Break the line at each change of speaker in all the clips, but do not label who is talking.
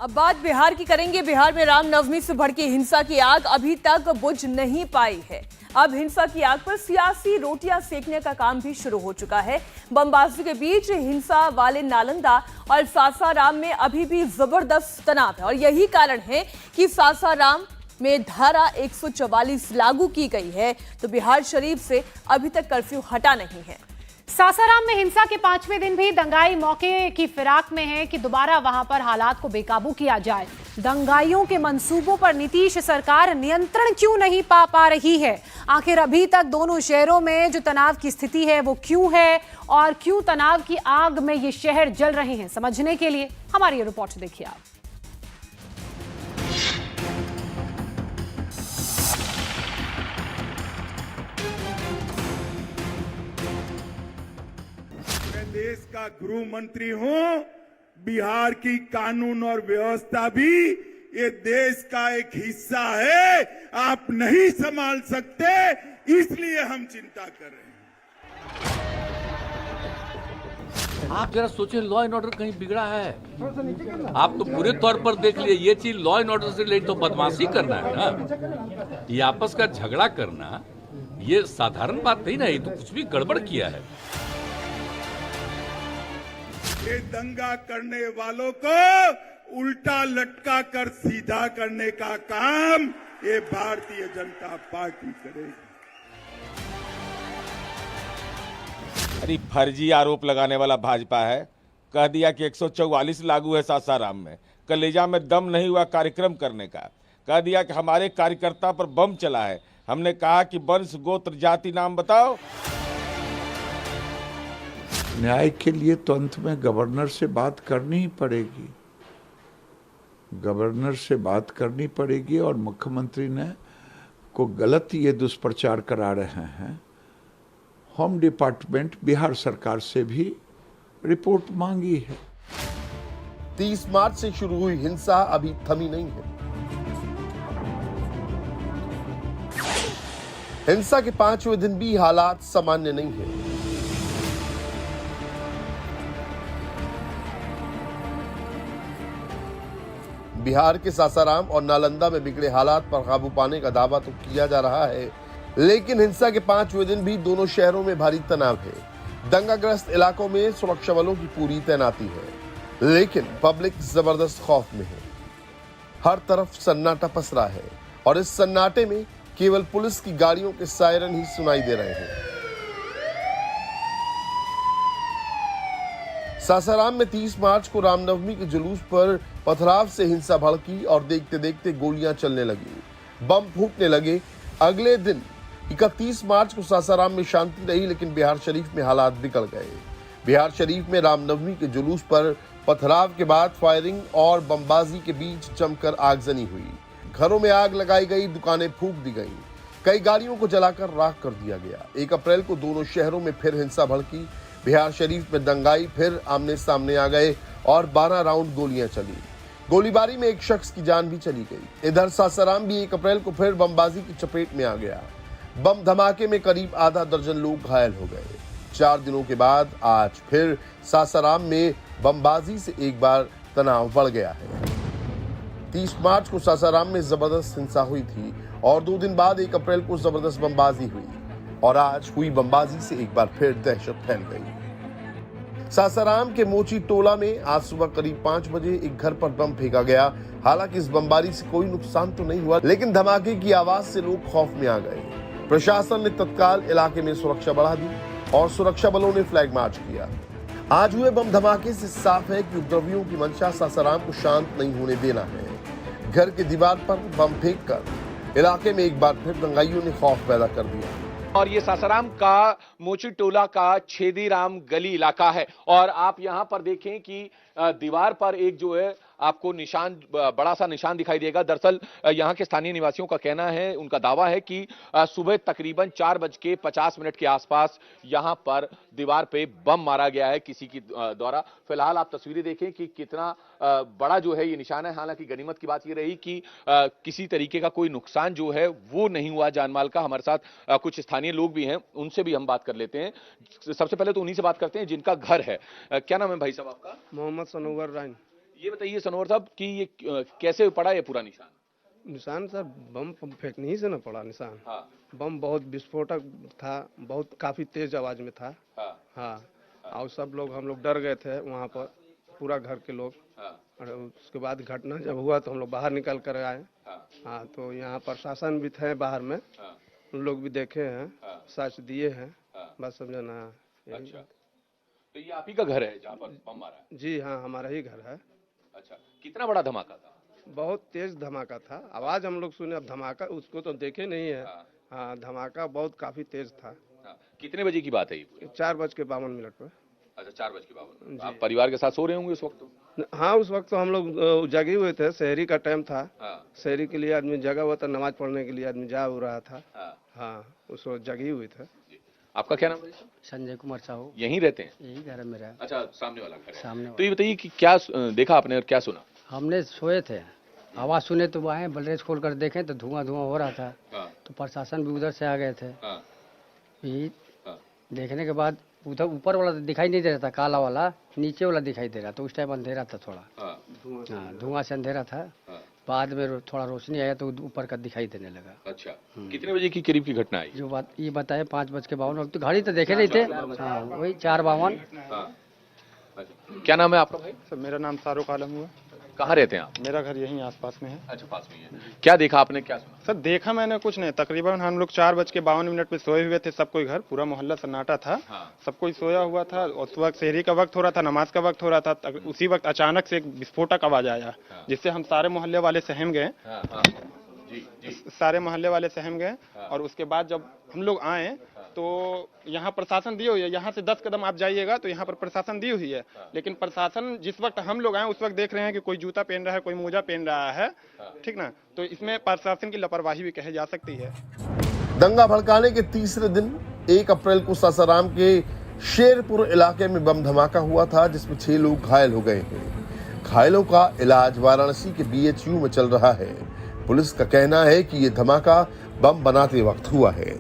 अब बात बिहार की करेंगे। बिहार में रामनवमी से भड़की हिंसा की आग अभी तक बुझ नहीं पाई है। अब हिंसा की आग पर सियासी रोटियां सेकने का काम भी शुरू हो चुका है। बमबाजी के बीच हिंसा वाले नालंदा और सासाराम में अभी भी जबरदस्त तनाव है और यही कारण है कि सासाराम में धारा 144 लागू की गई है, तो बिहार शरीफ से अभी तक कर्फ्यू हटा नहीं है।
सासाराम में हिंसा के 5वें दिन भी दंगाई मौके की फिराक में है कि दोबारा वहां पर हालात को बेकाबू किया जाए। दंगाइयों के मंसूबों पर नीतीश सरकार नियंत्रण क्यों नहीं पा रही है? आखिर अभी तक दोनों शहरों में जो तनाव की स्थिति है वो क्यों है और क्यों तनाव की आग में ये शहर जल रहे हैं, समझने के लिए हमारी ये रिपोर्ट देखिए आप।
देश का गृह मंत्री हूं। बिहार की कानून और व्यवस्था भी ये देश का एक हिस्सा है। आप नहीं संभाल सकते, इसलिए हम चिंता कर रहे हैं।
आप जरा सोचिए, लॉ एंड ऑर्डर कहीं बिगड़ा है? आप तो पूरे तौर पर देख लिए, ये चीज लॉ एंड ऑर्डर से रिलेटेड तो बदमाशी करना है ना, ये आपस का झगड़ा करना, ये साधारण बात नहीं ना, ये तो कुछ भी गड़बड़ किया है।
ये दंगा करने वालों को उल्टा लटका कर सीधा करने का काम ये भारतीय जनता पार्टी करेगी।
अरे फर्जी आरोप लगाने वाला भाजपा है। कह दिया कि 144 लागू है सासाराम में। कलेजा में दम नहीं हुआ कार्यक्रम करने का। कह दिया कि हमारे कार्यकर्ता पर बम चला है। हमने कहा कि वंश गोत्र जाति नाम बताओ।
न्याय के लिए तो अंत में गवर्नर से बात करनी ही पड़ेगी। गवर्नर से बात करनी पड़ेगी और मुख्यमंत्री ने को गलत ये दुष्प्रचार करा रहे हैं। होम डिपार्टमेंट बिहार सरकार से भी रिपोर्ट मांगी है।
30 मार्च से शुरू हुई हिंसा अभी थमी नहीं है। हिंसा के 5वें दिन भी हालात सामान्य नहीं है। बिहार के सासाराम और नालंदा में बिगड़े हालात पर काबू पाने का दावा तो किया जा रहा है, लेकिन हिंसा के 5वें दिन भी दोनों शहरों में भारी तनाव है। दंगाग्रस्त इलाकों में सुरक्षा बलों की पूरी तैनाती है, लेकिन पब्लिक जबरदस्त खौफ में है। हर तरफ सन्नाटा पसरा है और इस सन्नाटे में केवल पुलिस की गाड़ियों के सायरन ही सुनाई दे रहे हैं। सासाराम में 30 मार्च को रामनवमी के जुलूस पर पथराव से हिंसा भड़की और देखते देखते गोलियां चलने लगी, बम फूटने लगे। अगले दिन 31 मार्च को सासाराम में शांति रही, लेकिन बिहार शरीफ में हालात बिगड़ गए। बिहार शरीफ में रामनवमी के जुलूस पर पथराव के बाद फायरिंग और बमबाजी के बीच जमकर आगजनी हुई। घरों में आग लगाई गई, दुकानें फूंक दी गईं, कई गाड़ियों को जलाकर राख कर दिया गया। 1 अप्रैल को दोनों शहरों में फिर हिंसा भड़की। बिहार शरीफ में दंगाई फिर आमने सामने आ गए और 12 राउंड गोलियां चली। गोलीबारी में एक शख्स की जान भी चली गई। इधर सासाराम भी 1 अप्रैल को फिर बमबाजी की चपेट में आ गया। बम धमाके में करीब आधा दर्जन लोग घायल हो गए। 4 दिनों के बाद आज फिर सासाराम में बमबाजी से एक बार तनाव बढ़ गया है। 30 मार्च को सासाराम में जबरदस्त हिंसा हुई थी और 2 दिन बाद 1 अप्रैल को जबरदस्त बमबाजी हुई और आज हुई बमबाजी से एक बार फिर दहशत फैल गई। सासाराम के मोची टोला में आज सुबह करीब 5 बजे एक घर पर बम फेंका गया। हालांकि इस बमबारी से कोई नुकसान तो नहीं हुआ, लेकिन धमाके की आवाज से लोग खौफ में आ गए। प्रशासन ने तत्काल इलाके में सुरक्षा बढ़ा दी और सुरक्षा बलों ने फ्लैग मार्च किया। आज हुए बम धमाके से साफ है कि उपद्रवियों की मंशा सासाराम को शांत नहीं होने देना है। घर के दीवार पर बम फेंककर इलाके में एक बार फिर दंगाइयों ने खौफ पैदा कर दिया।
और ये सासाराम का मोची टोला का छेदीराम गली इलाका है और आप यहां पर देखें कि दीवार पर एक जो है आपको निशान, बड़ा सा निशान दिखाई देगा। दरअसल यहां के स्थानीय निवासियों का कहना है, उनका दावा है कि सुबह तकरीबन 4:50 के आसपास यहां पर दीवार पे बम मारा गया है किसी की द्वारा। फिलहाल आप तस्वीरें देखें कि कितना बड़ा जो है ये निशान है। हालांकि गनीमत की बात ये रही कि किसी तरीके का कोई नुकसान जो है वो नहीं हुआ जानमाल का। हमारे साथ कुछ स्थानीय लोग भी हैं, उनसे भी हम बात कर लेते हैं। सबसे पहले तो उन्हीं से बात करते हैं जिनका घर है। क्या नाम है भाई साहब आपका?
मोहम्मद सनोवर राइन।
ये बताइए सनोवर साहब कि ये कैसे पड़ा ये पूरा निशान?
निशान सर बम फेंकने ही से ना पड़ा निशान।
हाँ।
बम बहुत विस्फोटक था, बहुत काफी तेज आवाज में था।
हाँ।
हाँ। और सब लोग हम लोग डर गए थे वहाँ पर, पूरा घर के लोग।
हाँ।
और उसके बाद घटना जब हुआ तो हम लोग बाहर निकल कर आए।
हाँ।
हाँ, तो यहाँ प्रशासन भी थे बाहर में।
हाँ।
उन लोग भी देखे हैं।
हाँ।
साक्ष्य दिए हैं।
हाँ।
बस समझना।
अच्छा, तो ये आप ही का घर है जहाँ पर बम मारा है?
जी हाँ, हमारा ही घर है।
अच्छा, कितना बड़ा धमाका था?
बहुत तेज धमाका था, आवाज हम लोग सुने, अब धमाका उसको तो देखे नहीं है।
हाँ।
हाँ, धमाका बहुत काफी तेज था।
हाँ। कितने बजे की बात है ये?
4:52 पर।
अच्छा, 4:52।
जी।
आप परिवार के साथ सो रहे होंगे उस वक्त तो?
हाँ, उस वक्त तो हम लोग जगे हुए थे, शहरी का टाइम था।
हाँ।
शहरी के लिए आदमी जगा हुआ था, नमाज पढ़ने के लिए आदमी जा हो रहा था।
हाँ।
हाँ, उस वक्त जगे हुए थे।
जी। आपका क्या नाम है?
संजय कुमार साहू।
यहीं रहते हैं?
यही घर है मेरा।
अच्छा, सामने वाला घर है।
सामने
तो ये बताइए कि क्या देखा आपने और क्या सुना?
हमने सोए थे, आवाज सुने तो आए, बलरेज खोल कर देखें तो धुआं हो रहा था।
हाँ।
तो प्रशासन भी उधर से आ गए थे।
हाँ।
यही
हाँ।
देखने के बाद उधर ऊपर वाला दिखाई नहीं दे रहा था, काला वाला, नीचे वाला दिखाई दे रहा था। उस टाइम अंधेरा था थोड़ा।
हाँ।
हाँ, धुआं से अंधेरा था।
हाँ।
बाद में थोड़ा रोशनी आया तो ऊपर का दिखाई देने लगा।
अच्छा, कितने बजे की करीब की घटना आई?
जो बात ये बताए 5:52, तो घड़ी तो देखे नहीं थे। हाँ, वही 4:52।
हाँ। अच्छा, क्या नाम है आपका भाई?
सर मेरा नाम शाहरुख आलम हुआ।
कहाँ रहते हैं आप?
मेरा घर यहीं आसपास में है।
अच्छा, पास में ही है। क्या देखा आपने, क्या सुना?
सर देखा मैंने कुछ नहीं, तकरीबन हम लोग 4:52 पे सोए हुए थे, सब कोई घर, पूरा मोहल्ला सन्नाटा था।
हाँ।
सब कोई सोया हुआ था। उस वक्त शहरी का वक्त हो रहा था, नमाज का वक्त हो रहा था। उसी वक्त अचानक से एक विस्फोटक आवाज आया।
हाँ।
जिससे हम सारे मोहल्ले वाले सहम गए।
हाँ। हाँ। जी, जी।
सारे मोहल्ले वाले सहम गए।
हाँ।
और उसके बाद जब हम लोग आए तो यहाँ प्रशासन दी हुई है, यहाँ से 10 कदम आप जाइएगा तो यहाँ पर प्रशासन दी हुई है। लेकिन प्रशासन जिस वक्त हम लोग आए उस वक्त देख रहे हैं कि कोई जूता पहन रहा है, कोई मोजा पहन रहा है। ठीक ना, तो इसमें प्रशासन की लापरवाही भी कही जा सकती है।
दंगा भड़काने के तीसरे दिन 1 अप्रैल को सासाराम के शेरपुर इलाके में बम धमाका हुआ था, जिसमें 6 लोग घायल हो गए हैं। घायलों का इलाज वाराणसी के BHU में चल रहा है। पुलिस का कहना है कि ये धमाका बम बनाते वक्त हुआ है।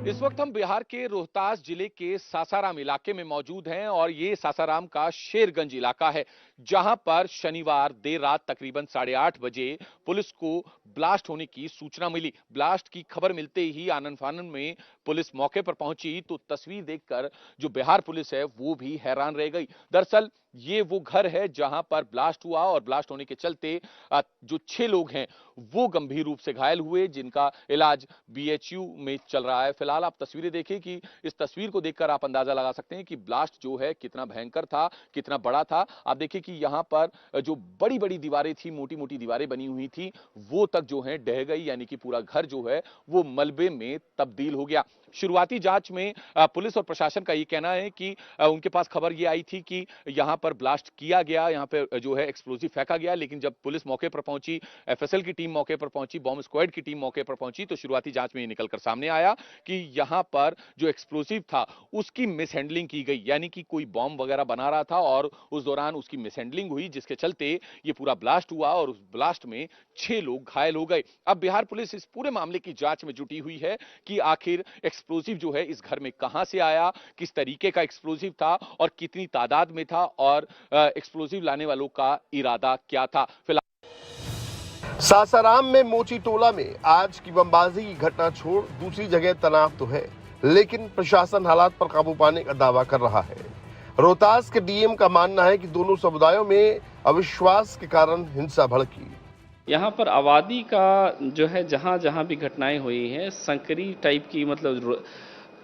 इस वक्त हम बिहार के रोहतास जिले के सासाराम इलाके में मौजूद हैं और ये सासाराम का शेरगंज इलाका है, जहां पर शनिवार देर रात तकरीबन 8:30 बजे पुलिस को ब्लास्ट होने की सूचना मिली। ब्लास्ट की खबर मिलते ही आनन फानन में पुलिस मौके पर पहुंची तो तस्वीर देखकर जो बिहार पुलिस है वो भी हैरान रह गई। दरअसल ये वो घर है जहां पर ब्लास्ट हुआ और ब्लास्ट होने के चलते जो 6 लोग हैं वो गंभीर रूप से घायल हुए, जिनका इलाज BHU में चल रहा है। फिलहाल आप तस्वीरें देखिए कि इस तस्वीर को देखकर आप अंदाजा लगा सकते हैं कि ब्लास्ट जो है कितना भयंकर था, कितना बड़ा था। आप देखिए कि यहां पर जो बड़ी बड़ी दीवारें थी, मोटी मोटी दीवारें बनी हुई थी, वो तक जो है ढह गई, यानी कि पूरा घर जो है वो मलबे में तब्दील हो गया। शुरुआती जांच में पुलिस और प्रशासन का ये कहना है कि उनके पास खबर ये आई थी कि यहां पर ब्लास्ट किया गया, यहां पे जो है एक्सप्लोजिव फेंका गया, लेकिन जब पुलिस मौके पर पहुंची, FSL की टीम मौके पर पहुंची, बॉम्ब स्क्वाड की टीम मौके पर पहुंची, तो शुरुआती जांच में ये निकलकर सामने आया कि यहां पर जो एक्सप्लोजिव था उसकी मिसहैंडलिंग की गई, यानी कि कोई बॉम्ब वगैरह बना रहा था और उस दौरान उसकी मिसहैंडलिंग हुई, जिसके चलते ये पूरा ब्लास्ट हुआ और उस ब्लास्ट में 6 लोग घायल हो गए। अब बिहार पुलिस इस पूरे मामले की जांच में जुटी हुई है कि आखिर एक्सप्लोजिव जो है इस घर में कहां से आया, किस तरीके का एक्सप्लोजिव था और कितनी तादाद में था और एक्सप्लोजिव लाने वालों का इरादा क्या था। फिलहाल
सासाराम में मोची टोला में आज की बमबाजी की घटना छोड़ दूसरी जगह तनाव तो है, लेकिन प्रशासन हालात पर काबू पाने का दावा कर रहा है। रोहतास के DM का मानना है कि दोनों समुदायों में अविश्वास के कारण हिंसा भड़की।
यहाँ पर आबादी का जो है जहाँ जहाँ भी घटनाएं हुई हैं, संकरी टाइप की, मतलब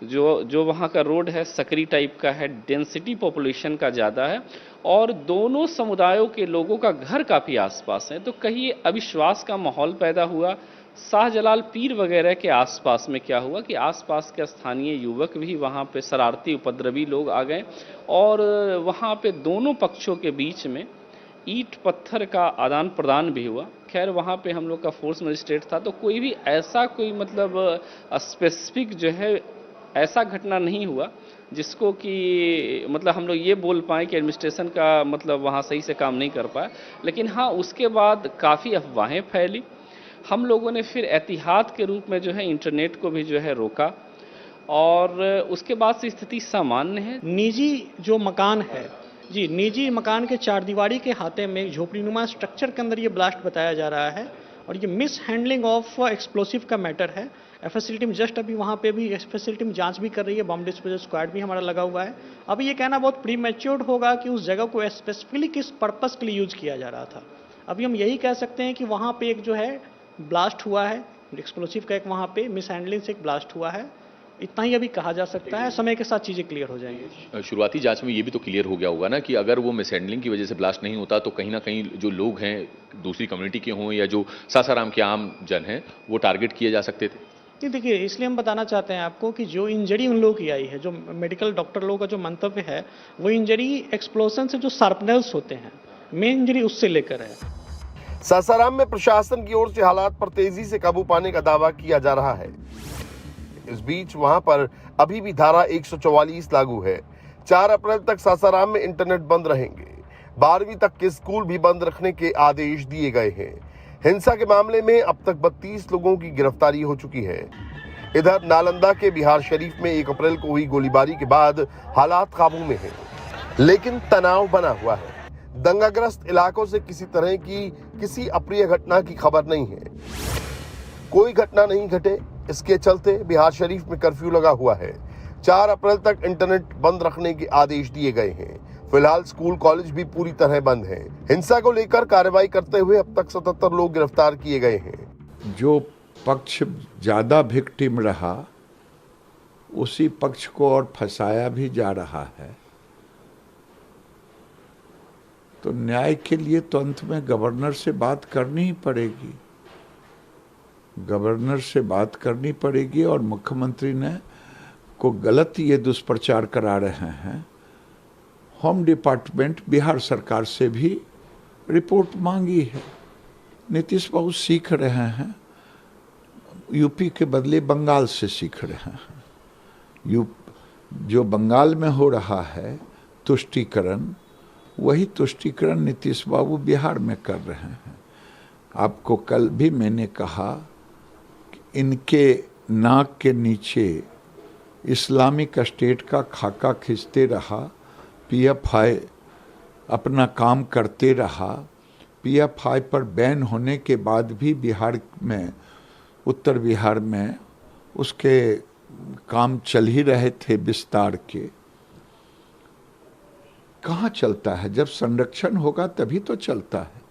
जो वहाँ का रोड है सकरी टाइप का है, डेंसिटी पॉपुलेशन का ज़्यादा है और दोनों समुदायों के लोगों का घर काफ़ी आसपास है, तो कहीं अविश्वास का माहौल पैदा हुआ। शाहजलाल पीर वगैरह के आसपास में क्या हुआ कि आसपास के स्थानीय युवक भी वहाँ पे शरारती उपद्रवी लोग आ गए और वहाँ पे दोनों पक्षों के बीच में ईंट पत्थर का आदान प्रदान भी हुआ। खैर वहाँ पे हम लोग का फोर्स मजिस्ट्रेट था, तो कोई भी ऐसा कोई मतलब स्पेसिफिक जो है ऐसा घटना नहीं हुआ जिसको कि मतलब हम लोग ये बोल पाएँ कि एडमिनिस्ट्रेशन का मतलब वहाँ सही से काम नहीं कर पाया। लेकिन हाँ, उसके बाद काफ़ी अफवाहें फैली। हम लोगों ने फिर एहतियात के रूप में जो है इंटरनेट को भी जो है रोका और उसके बाद से स्थिति सामान्य है।
निजी जो मकान है जी, निजी मकान के चारदीवारी के हाथे में एक झोपड़ीनुमा स्ट्रक्चर के अंदर ये ब्लास्ट बताया जा रहा है और ये मिस हैंडलिंग ऑफ एक्सप्लोसिव का मैटर है। फैसिलिटी में जस्ट अभी वहाँ पे भी फैसिलिटी में जांच भी कर रही है, बम डिस्पोजल स्क्वाड भी हमारा लगा हुआ है। अभी ये कहना बहुत प्रीमैच्योर्ड होगा कि उस जगह को स्पेसिफिकली किस पर्पस के लिए यूज किया जा रहा था। अभी हम यही कह सकते हैं कि वहाँ पे एक जो है ब्लास्ट हुआ है, एक्सप्लोसिव का एक वहाँ पे मिस हैंडलिंग से एक ब्लास्ट हुआ है, इतना ही अभी कहा जा सकता है। समय के साथ चीजें क्लियर हो जाएंगी।
शुरुआती जांच में ये भी तो क्लियर हो गया होगा ना कि अगर वो मिसहैंडलिंग की वजह से ब्लास्ट नहीं होता तो कहीं ना कहीं जो लोग हैं दूसरी कम्युनिटी के हों या जो सासाराम के आम जन हैं वो टारगेट किए जा सकते थे।
जी देखिए, इसलिए हम बताना चाहते हैं आपको कि जो इंजरी उन लोगों की आई है, जो मेडिकल डॉक्टर लोगों का जो मंतव्य है, वो इंजरी एक्सप्लोजन से जो शार्पनेल्स होते हैं, मेन इंजरी उससे लेकर है।
सासाराम में प्रशासन की ओर से हालात पर तेजी से काबू पाने का दावा किया जा रहा है। इस बीच वहां पर अभी भी धारा 144 लागू है। 4 अप्रैल तक सासाराम में इंटरनेट बंद रहेंगे। 12वीं तक के स्कूल भी बंद रखने के आदेश दिए गए हैं। हिंसा के मामले में अब तक 32 लोगों की गिरफ्तारी हो चुकी है। इधर नालंदा के बिहार शरीफ में 1 अप्रैल को हुई गोलीबारी के बाद हालात काबू में हैं, लेकिन तनाव बना हुआ है। दंगाग्रस्त इलाकों से किसी तरह की किसी अप्रिय घटना की खबर नहीं है। कोई घटना नहीं घटे, इसके चलते बिहार शरीफ में कर्फ्यू लगा हुआ है। 4 अप्रैल तक इंटरनेट बंद रखने के आदेश दिए गए हैं। फिलहाल स्कूल कॉलेज भी पूरी तरह बंद हैं। हिंसा को लेकर कार्रवाई करते हुए अब तक 77 लोग गिरफ्तार किए गए हैं।
जो पक्ष ज्यादा विक्टिम रहा उसी पक्ष को और फंसाया भी जा रहा है। तो न्याय के लिए तो अंत में गवर्नर से बात करनी ही पड़ेगी। गवर्नर से बात करनी पड़ेगी और मुख्यमंत्री ने को गलत ये दुष्प्रचार करा रहे हैं। होम डिपार्टमेंट बिहार सरकार से भी रिपोर्ट मांगी है। नीतीश बहुत सीख रहे हैं, यूपी के बदले बंगाल से सीख रहे हैं। जो बंगाल में हो रहा है तुष्टीकरण, वही तुष्टीकरण नीतीश बाबू बिहार में कर रहे हैं। आपको कल भी मैंने कहा कि इनके नाक के नीचे इस्लामिक स्टेट का खाका खींचते रहा, पीएफआई अपना काम करते रहा। पीएफआई पर बैन होने के बाद भी बिहार में, उत्तर बिहार में उसके काम चल ही रहे थे विस्तार के। कहाँ चलता है? जब संरक्षण होगा तभी तो चलता है।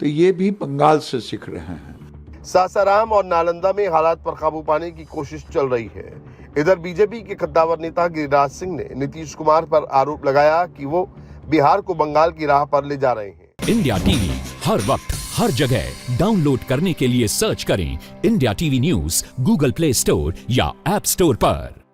तो ये भी बंगाल से सीख रहे हैं।
सासाराम और नालंदा में हालात पर काबू पाने की कोशिश चल रही है। इधर बीजेपी के कद्दावर नेता गिरिराज सिंह ने नीतीश कुमार पर आरोप लगाया कि वो बिहार को बंगाल की राह पर ले जा रहे हैं।
इंडिया टीवी हर वक्त हर जगह डाउनलोड करने के लिए सर्च करें India TV news Google play store या ऐप स्टोर पर।